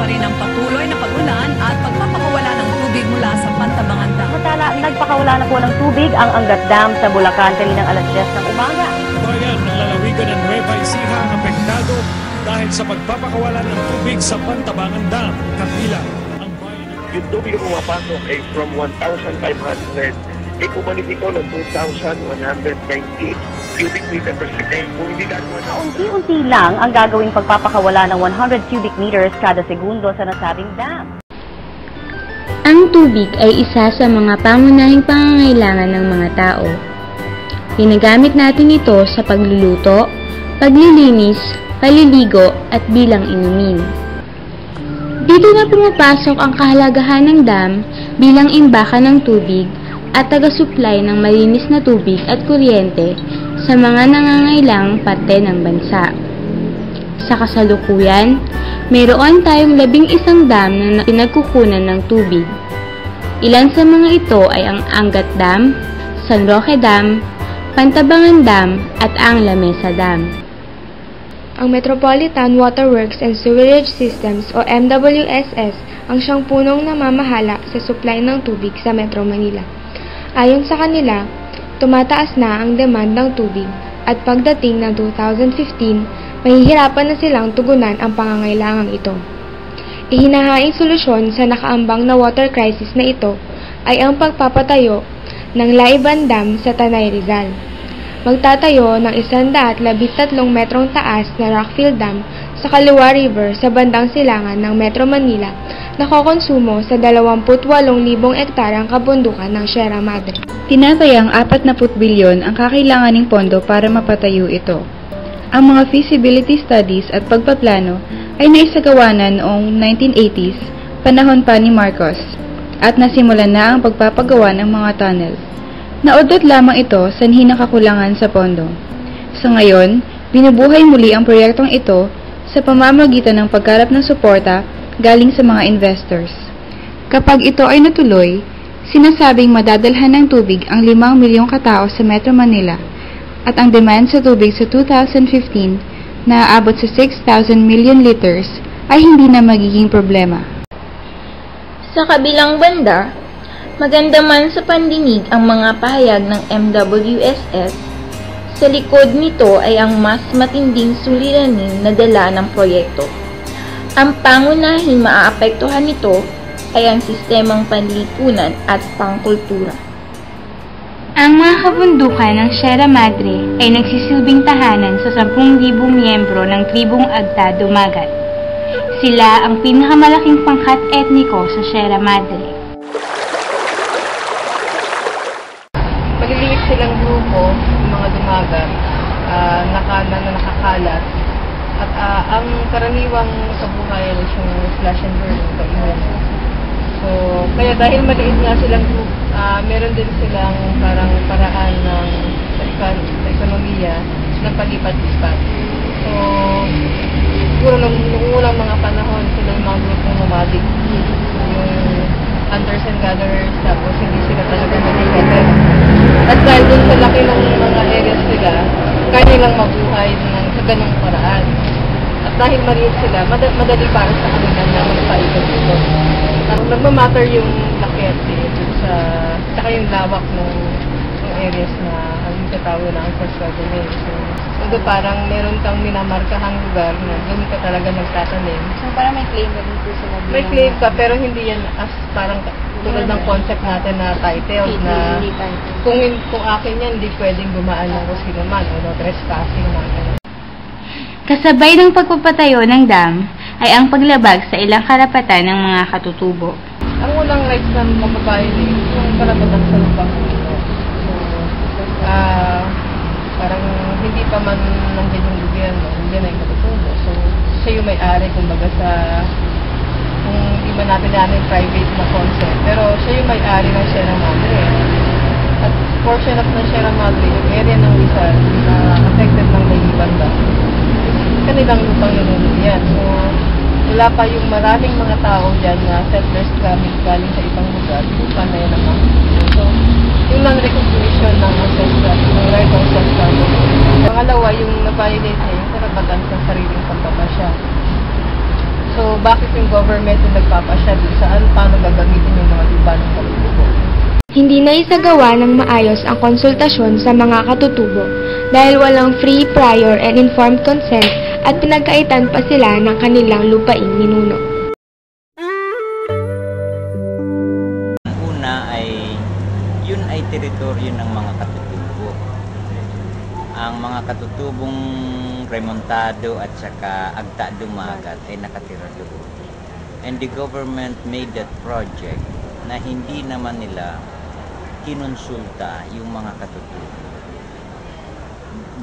rin ang patuloy na pag-ulan at pagpapakawala ng tubig mula sa Pantabangan Dam. Samantala, nagpakawala na po ng tubig ang Angat Dam sa Bulacan kaninang alas 10 ng umaga. Bayan ng lalawigan ng Nueva Ecija ang apektado dahil sa pagpapakawala ng tubig sa Pantabangan Dam. Kapila ang bayan ng... Yung tubig na pumapasok ay from 1,500, bumalik ito ng 2,190 cubic meter per second. Kung hindi gano'n na... Unti-unti lang ang gagawing pagpapakawala ng 100 cubic meters kada segundo sa nasabing dam. Ang tubig ay isa sa mga pangunahing pangangailangan ng mga tao. Ginagamit natin ito sa pagluluto, paglilinis, paliligo at bilang inumin. Dito na pumapasok ang kahalagahan ng dam bilang imbakan ng tubig at taga-supply ng malinis na tubig at kuryente sa mga nangangailangang parte ng bansa. Sa kasalukuyan, mayroon tayong 11 dam na pinagkukunan ng tubig. Ilan sa mga ito ay ang Angat Dam, San Roque Dam, Pantabangan Dam at ang La Mesa Dam. Ang Metropolitan Water Works and Sewerage Systems o MWSS ang siyang punong namamahala sa supply ng tubig sa Metro Manila. Ayon sa kanila, tumataas na ang demand ng tubig at pagdating ng 2015, mahihirapan na silang tugunan ang pangangailangang ito. Ihinahaing solusyon sa nakaambang na water crisis na ito ay ang pagpapatayo ng Laiban Dam sa Tanay Rizal. Magtatayo ng 113 metrong taas na Rockfield Dam sa Kaliwa River sa bandang silangan ng Metro Manila na kokonsumo sa 28,000 ektarang kabundukan ng Sierra Madre. Tinatayang 40 bilyon ang kakailanganing pondo para mapatayo ito. Ang mga feasibility studies at pagpaplano ay naisagawa na noong 1980s, panahon pa ni Marcos, at nasimulan na ang pagpapagawa ng mga tunnel. Naudot lamang ito sa hinakakulangan sa pondo. Sa ngayon, binubuhay muli ang proyektong ito sa pamamagitan ng pagharap ng suporta galing sa mga investors. Kapag ito ay natuloy, sinasabing madadalhan ng tubig ang 5 milyong katao sa Metro Manila at ang demand sa tubig sa 2015 na aabot sa 6,000 million liters ay hindi na magiging problema. Sa kabilang banda, maganda man sa pandinig ang mga pahayag ng MWSS, sa likod nito ay ang mas matinding suliranin na dala ng proyekto. Ang pangunahing maaapektuhan nito ay ang sistemang panlipunan at pangkultura. Ang mga kabundukan ng Sierra Madre ay nagsisilbing tahanan sa 10,000 miyembro ng tribong Agta Dumagat. Sila ang pinakamalaking pangkat etniko sa Sierra Madre. Maliliit silang grupo, yung mga Dumagat, na nakakalat. At ang karaniwang kabuhayan is yung slash and burn, kainan. So, kaya dahil maliit nga silang group, meron din silang parang paraan ng sa ekonomiya ng palipat-lipat. So, siguro nung unang mga panahon, sila yung mga grupong nomadic. Yung hunters and gatherers, tapos hindi sila talaga nag-settle. At dahil dun sa laki ng mga areas nila, kaya nilang mabuhay sa ganung paraan. At dahil maliit sila, madali para sa kanila na magpaikot ito. Nagmamatter yung laki at sa saka yung lawak ng areas na ang katawag na ang first government. So, parang meron kang minamarkahang lugar na doon ka talaga magtatanim. So parang may claim na dito sila. May claim ka, pero hindi yan as parang tulad ng concept natin na title na kung akin yan, hindi pwedeng gumaan ng kung sino man o no trespassing na. Kasabay ng pagpapatayo ng dam ay ang paglabag sa ilang karapatan ng mga katutubo. Ang unang rights ng mababae yung karapatan sa lupang ito. So, parang hindi pa man nandiyan yung gobyerno, hindi na yung katutubo. So, siya yung may-ari, kumbaga kung hindi man natin namin private na concept, pero siya yung may-ari ng Sierra Madre. At portion of ng Sierra Madre, yung area ng Rizal na affected ng Laiban Dam, kanilang lupang yung yan. So, wala pa yung maraming mga tao dyan na settlers galing sa ibang lugar, lupa na yan naman. So, yung non-recognition ng ancestral, yung right of ancestral. Pangalawa, yung na-violate niya yung karapatan sa sariling pagpapasya. So, So, bakit yung government yung nagpapasya dun saan paano gagamitin yung mga lupa ng katutubo? Hindi na isagawa ng maayos ang konsultasyon sa mga katutubo dahil walang free, prior, and informed consent at pinagkaitan pa sila ng kanilang lupaing ninuno. Una yun ay teritoryo ng mga katutubo. Ang mga katutubong Remontado at saka Agta Dumagat ay nakatira doon. And the government made that project na hindi naman nila kinonsulta yung mga katutubo.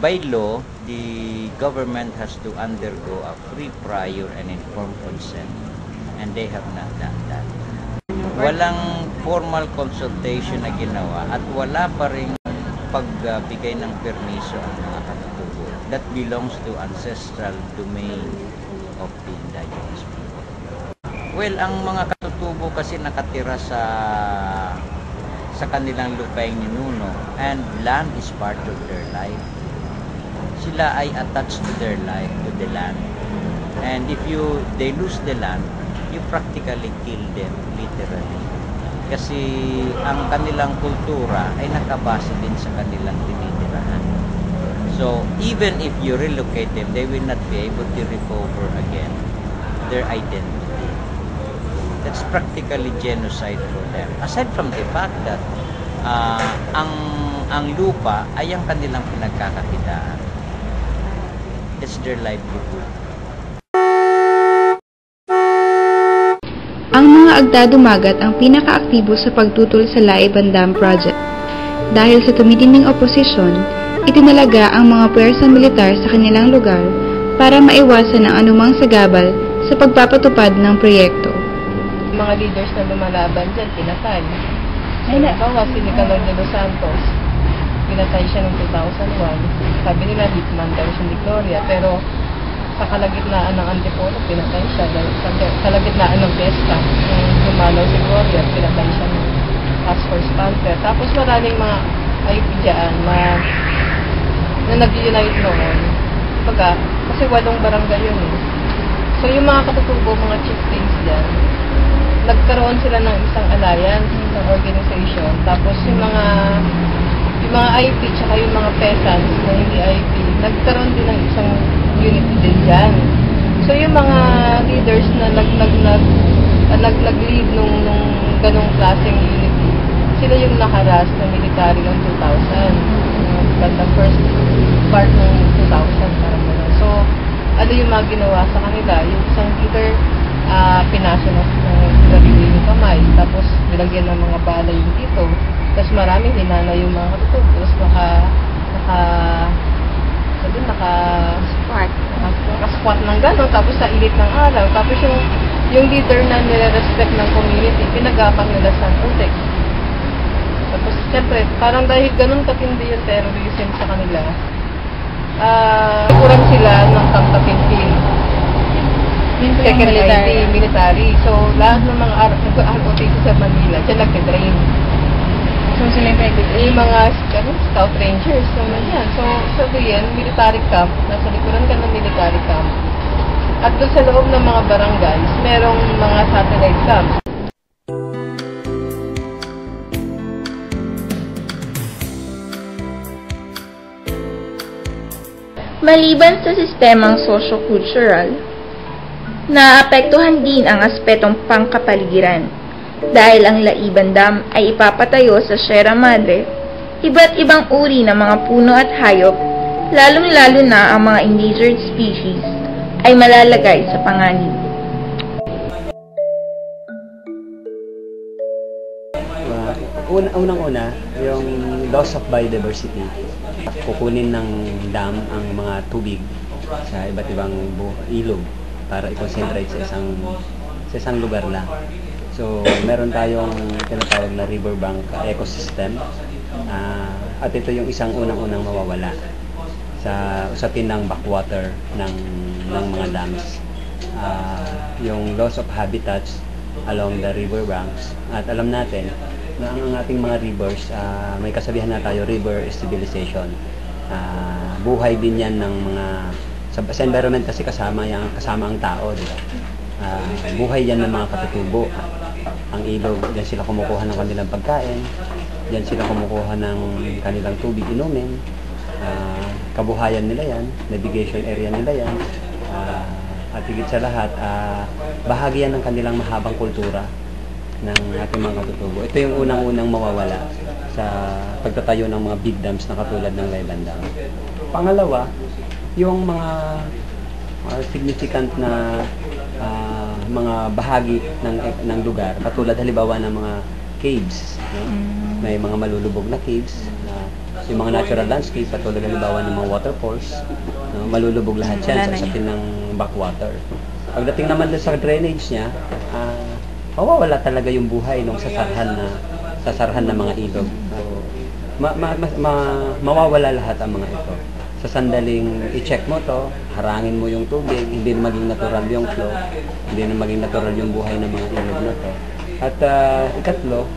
By law, the government has to undergo a free, prior, and informed consent. And they have not done that. Walang formal consultation na ginawa at wala pa rin pagbigay ng permiso ang mga katutubo. That belongs to ancestral domain of the indigenous people. Well, ang mga katutubo kasi nakatira sa kanilang lupaing ninuno, and land is part of their life. Sila ay attached to their life, to the land. And if they lose the land, you practically kill them, literally. Kasi ang kanilang kultura ay nakabase din sa kanilang tinitirahan. So, even if you relocate them, they will not be able to recover again their identity. That's practically genocide for them. Aside from the fact that ang lupa ay ang kanilang pinagkakakitaan. It's their livelihood. Ang mga Agta Dumagat ang pinakaaktibo sa pagtutol sa Laiban Dam Project. Dahil sa tumitinding oposisyon, itinalaga ang mga puwersang militar sa kanilang lugar para maiwasan ang anumang sagabal sa pagpapatupad ng proyekto. Mga leaders na lumalaban dyan, pinatay. Halimbawa, si Nicanor de los Santos, pinatay siya noong 2001. Sabi nila, hitman daw siya ni Gloria, pero sa kalagitnaan ng Antipolo, pinatay siya. Sa kalagitnaan ng Fiesta, nung lumalaw si Gloria, pinatay siya ng Task Force Panther. Tapos maraming mga IP dyan na nag-unite noon. Kasi 8 barangay yun eh. So yung mga katutubo, mga chieftains dyan, nagkaroon sila ng isang alliance, ng organization. Tapos yung mga IP tsaka yung mga peasants na hindi IP, nagkaroon din ng isang unity din dyan. So yung mga leaders na nag-lead nung ganong klaseng unity, sila yung nakaras na military ng 2000. But the first part ng 2000, parang gano'n. So, ano yung mga ginawa sa kanila? Yung isang leader, pinasa ng sarili yung kamay. Tapos, nilagyan ng mga bala yung dito. Tapos maraming hinana yung mga katutubo. Tapos naka-squat ng gano'n. Tapos sa ilit ng araw. Tapos yung leader na nire-respect ng community, pinagapan nila sa putik. Tapos, siyempre, parang dahil ganun katindi yung terrorism sa kanila, kurang sila ng Kamtapinpin. Second ID, military. So, lahat ng mga ROTC sa Manila, dyan nag-train. So, sila yung mga scout rangers naman yan. So, sabihin, military camp, nasa likuran ka ng military camp. At doon sa loob ng mga barangays, merong mga satellite camps. Maliban sa sistemang socio-cultural, naapektuhan din ang aspetong pangkapaligiran dahil ang Laiban Dam ay ipapatayo sa Sierra Madre, iba't ibang uri ng mga puno at hayop, lalong-lalo na ang mga endangered species, ay malalagay sa panganib. Unang-una, yung loss of biodiversity. Kukunin ng dam ang mga tubig sa iba't ibang ilog para i-concentrate sa isang lugar lang. So, meron tayong tinatawag na riverbank ecosystem at ito yung isang unang-unang mawawala sa usapin ng backwater ng mga dams. Yung loss of habitats along the riverbanks at alam natin na ang ating mga rivers, may kasabihan na tayo, river stabilization. Buhay din yan ng mga, sa environment kasi kasama ang tao, di ba? Buhay yan ng mga katutubo. Ang ilog, diyan sila kumukuha ng kanilang pagkain, diyan sila kumukuha ng kanilang tubig inumin. Kabuhayan nila yan, navigation area nila yan, at higit sa lahat, bahagi yan ng kanilang mahabang kultura ng ating mga katutubo. Ito yung unang-unang mawawala sa pagtatayo ng mga big dams na katulad ng Layban Dam. Pangalawa, yung mga significant na mga bahagi ng lugar, katulad halimbawa ng mga caves, no? May mga malulubog na caves, yung mga natural landscape, katulad halimbawa ng mga waterfalls, no? Malulubog lahat yan sa usapin ng backwater. Pagdating naman doon sa drainage niya, mawawala talaga yung buhay nung sasarhan na mga ilog. Mawawala lahat ang mga ito. Sa sandaling i-check mo to, harangin mo yung tubig, hindi na maging natural yung flow, hindi na maging natural yung buhay ng mga ilog na to. At ikatlo,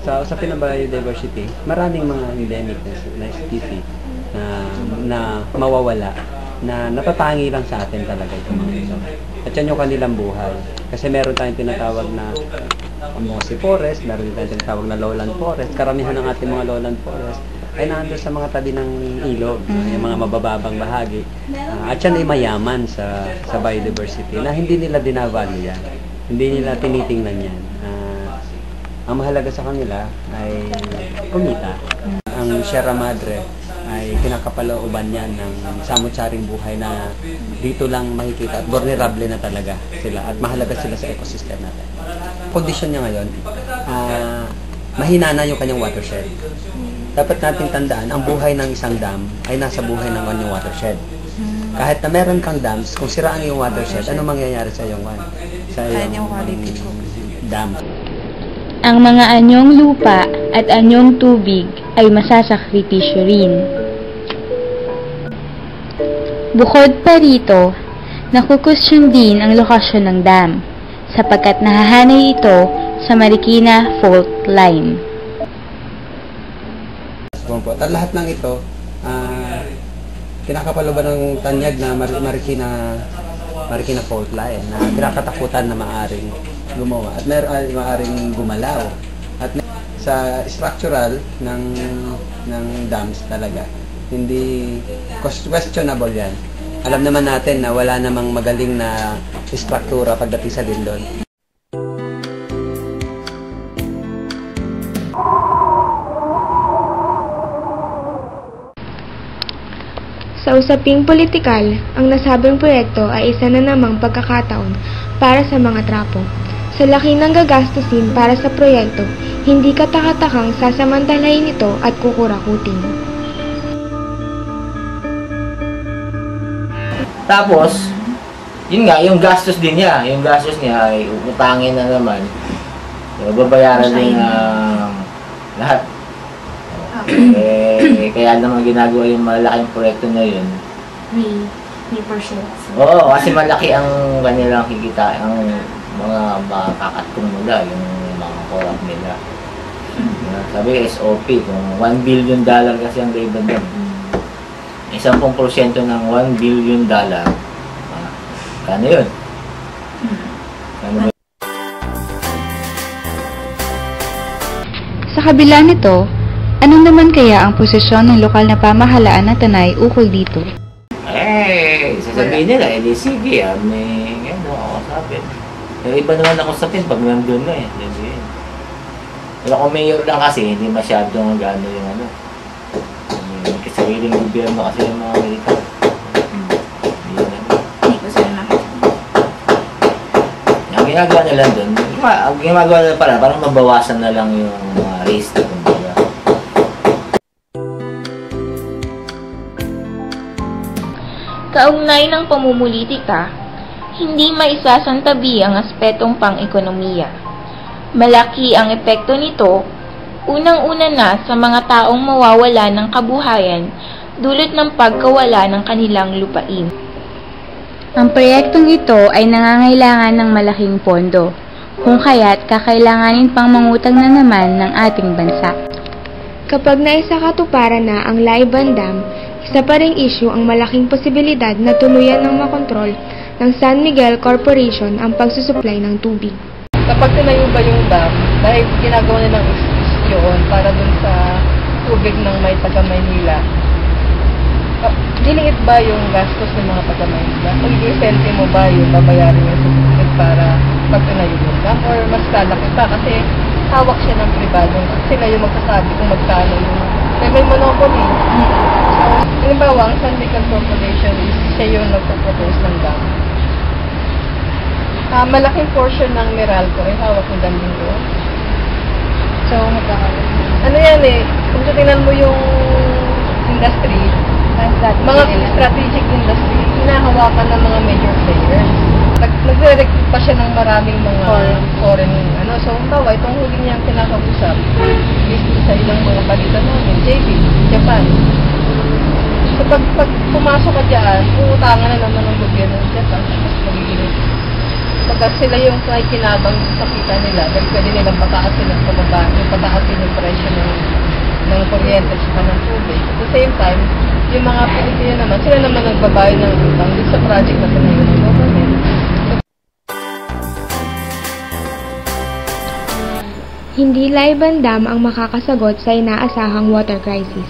sa usapin ng biodiversity, maraming mga endemic na species na mawawala, na natatangi lang sa atin talaga itong mga ito. At yan yung kanilang buhay. Kasi meron tayong tinatawag na mossy forest, meron din tayong tinatawag na lowland forest. Karamihan ng ating mga lowland forest ay nandun sa mga tabi ng ilog, yung mga mabababang bahagi. At yan ay mayaman sa biodiversity na hindi nila dinavalue yan. Hindi nila tinitingnan yan. Ang mahalaga sa kanila ay kumita. Ang Sierra Madre ay kinakapalooban yan ng samut-saring buhay na dito lang makikita at vulnerable na talaga sila at mahalaga sila sa ecosystem natin. Kondisyon niya ngayon, mahina na yung kanyang watershed. Dapat nating tandaan, ang buhay ng isang dam ay nasa buhay ng kanyang watershed. Kahit na meron kang dams, kung siraan yung watershed, ano mangyayari sa iyong dam? Ang mga anyong lupa at anyong tubig ay masasakripisyo rin. Bukod pa rito, nakukwestiyon din ang lokasyon ng dam, sapagkat nahahanay ito sa Marikina Fault Line. At lahat ng ito, kinakapaloban ng tanyag na Marikina Fault Line na kinakatakutan na maaring gumawa at maaring gumalaw. At sa structural ng dams talaga, hindi questionable yan. Alam naman natin na wala namang magaling na struktura pagdating sa lindol. Sa usaping politikal, ang nasabing proyekto ay isa na namang pagkakataon para sa mga trapo. Sa laki ng gagastusin para sa proyekto, hindi katakatakang sasamantalahin ito at kukurakutin. Tapos, yun nga, yung gastos din niya. Yung gastos niya ay utangin na naman. So, babayaran din lahat. Kaya naman ginagawa yung malaking proyekto na yun. May percent. Oo, kasi malaki ang kanilang kikita, ang mga makakatong nila, yung mga korap nila. Sabi SOP, kung $1 billion kasi ang Layban Dam. 10% ng $1 billion. Kano yun? Sa kabila nito, ano naman kaya ang posisyon ng lokal na pamahalaan ng Tanay ukol dito? Sasabihin nila, sige, may kausapin. Pero iba naman ako sapin pag nandun na Pero kung mayor lang kasi, hindi masyadong gano yung sariling gobyerno kasi yung mga militar. Hindi ko sila nakita. Ang ginagawa nila dun, ang ginagawa nila parang mabawasan na lang yung mga race na kumbaga. Kaugnay ng pamumulitika, hindi maisasantabi ang aspetong pang-ekonomiya. Malaki ang epekto nito, unang-una na sa mga taong mawawala ng kabuhayan dulot ng pagkawala ng kanilang lupain. Ang proyektong ito ay nangangailangan ng malaking pondo, kung kaya't kakailanganin pang mangutang na naman ng ating bansa. Kapag naisakatuparan na ang Layban Dam, isa pa ring issue ang malaking posibilidad na tuluyan ng makontrol ng San Miguel Corporation ang pagsusupply ng tubig. Kapag tinayo ba yung dam, dahil ginagawa nilang excuse yun para dun sa tubig ng may taga-Maynila, diliit ba yung gastos ng mga taga-Maynila? Magiging sentimo ba yung babayarin yung tubig para pag tinayo yung dam? Or mas lalaki pa kasi hawak siya ng pribado. Sila yung magsasabi kung magkano yung may monopoly. So, halimbawa, ang San Miguel Corporation is siya yung nagpo-propose ng dam. Malaking portion ng Meralco ay hawak ng dam din doon. So, ano yan kung titingnan mo yung industry, mga strategic industry, hinahawakan ng mga major players. Nagre-recruit pa siya ng maraming mga foreign So, bawa, itong huli niyang kinakausap, based sa ilang mga balita namin, JB, Japan. So, pag pumasok ka dyan, uutangan na naman ng gobyerno ng Japan, tapos magiging pagka sila yung kinabang sa kita nila, dahil pwede nilang pataasin at pataasin yung presyo ng kuryente at ng tubig. At the same time, yung mga Pilipino naman, sila naman nagbabayad ng utang dito sa project na tinayo ng government. Hindi Laiban Dam ang makakasagot sa inaasahang water crisis.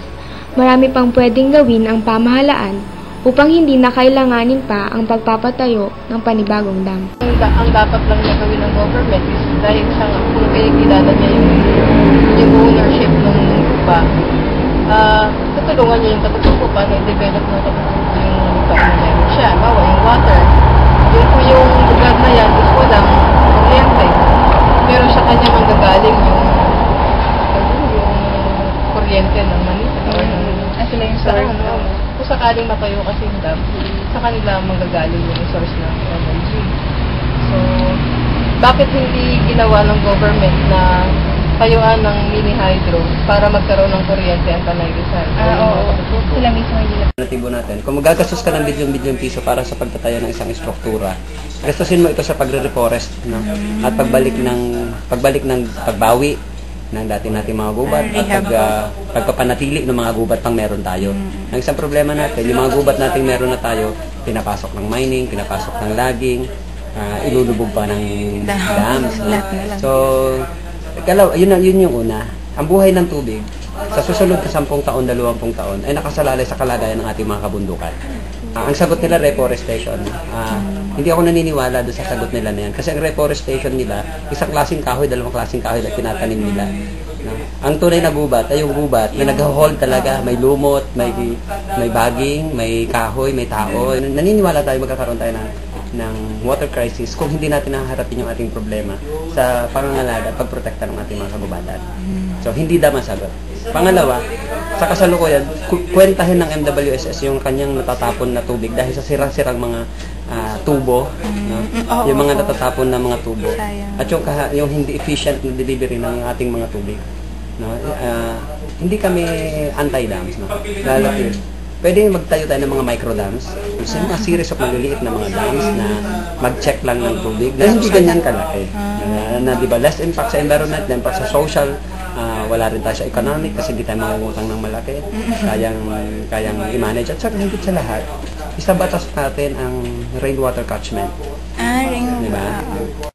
Marami pang pwedeng gawin ang pamahalaan upang hindi na kailanganin pa ang pagpapatayo ng panibagong dam. Ang dapat lang na gawin ng government is dahil sa kung pinagkilala niya yung ownership ng lupa, tutulungan niya yung katutubo paano i-develop ng katutubo yung lupa na meron siya. Bawa yung water. Yung lugar na yan is walang kuryente. Pero sa kanya manggagaling yung kuryente ng Manila. Sila yung source. Kung sakaling matayo kasi yung dam, sa kanila manggagaling yung source ng energy. So, bakit hindi ginawa ng government na tayuan ng mini hydro para magkaroon ng kuryente ang Tanay Rizal? Sila mismo yung Natibo natin. Kung magagastos ka ng bilyon-bilyon piso para sa pagtatayo ng isang estruktura, gastusin mo ito sa pagre-reforest, no? At pagbawi ng dati nating mga gubat at pagpapanatili ng mga gubat pang meron tayo. Ang isang problema natin, yung mga gubat nating meron na tayo, pinapasok ng mining, pinapasok ng logging, ilulubog pa ng dams. No? So, yun yung una. Ang buhay ng tubig, sa susunod na 10 taon, 20 taon, ay nakasalalay sa kalagayan ng ating mga kabundukan. Ang sagot nila, reforestation. Hindi ako naniniwala doon sa sagot nila na yan. Kasi ang reforestation nila, isang klaseng kahoy, 2 klaseng kahoy na tinatanim nila. Ang tunay na gubat ay yung gubat na nag-hold talaga. May lumot, may baging, may kahoy, may tao. Naniniwala tayo magkakaroon tayo ng water crisis kung hindi natin naharapin yung ating problema sa pangangalaga at pagprotekta ng ating mga kagubatan. So, hindi dam ang sagot. Pangalawa, sa kasalukuyan, kwentahin ng MWSS yung kanyang natatapon na tubig dahil sa sirang-sirang mga tubo, no? Yung mga natatapon na mga tubo. At yung hindi efficient na delivery ng ating mga tubig. No? Hindi kami anti-dams. No? Pwede magtayo tayo ng mga micro-dams. So, mga series of maliliit na mga dams na mag-check lang ng tubig na hindi ganyan kalaki. Na diba, less impact sa environment, less impact sa social, wala rin tayo sa economic kasi hindi tayo mangungutang ng malaki. Kayang i-manage. At saka higit sa lahat, isabatas natin ang rainwater catchment. Rainwater. Diba?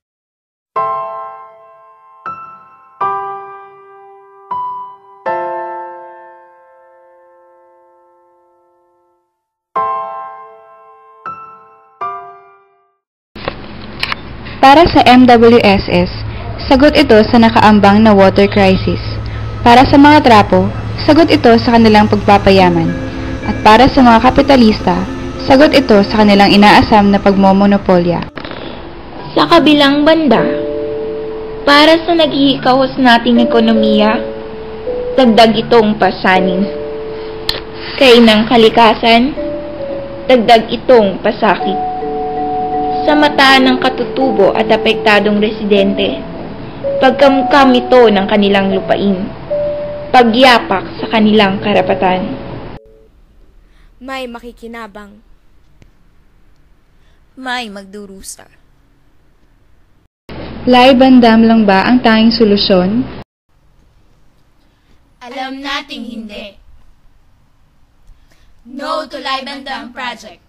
Para sa MWSS, sagot ito sa nakaambang na water crisis. Para sa mga trapo, sagot ito sa kanilang pagpapayaman. At para sa mga kapitalista, sagot ito sa kanilang inaasam na pagmomonopolya. Sa kabilang banda, para sa naghihikahos nating ekonomiya, dagdag itong pasanin. Kay ng kalikasan, dagdag itong pasakit. Sa mata ng katutubo at apektadong residente, pagkamkam ito ng kanilang lupain, pagyapak sa kanilang karapatan. May makikinabang. May magdurusa. Laiban Dam lang ba ang tanging solusyon? Alam nating hindi. No to Laiban Dam Project.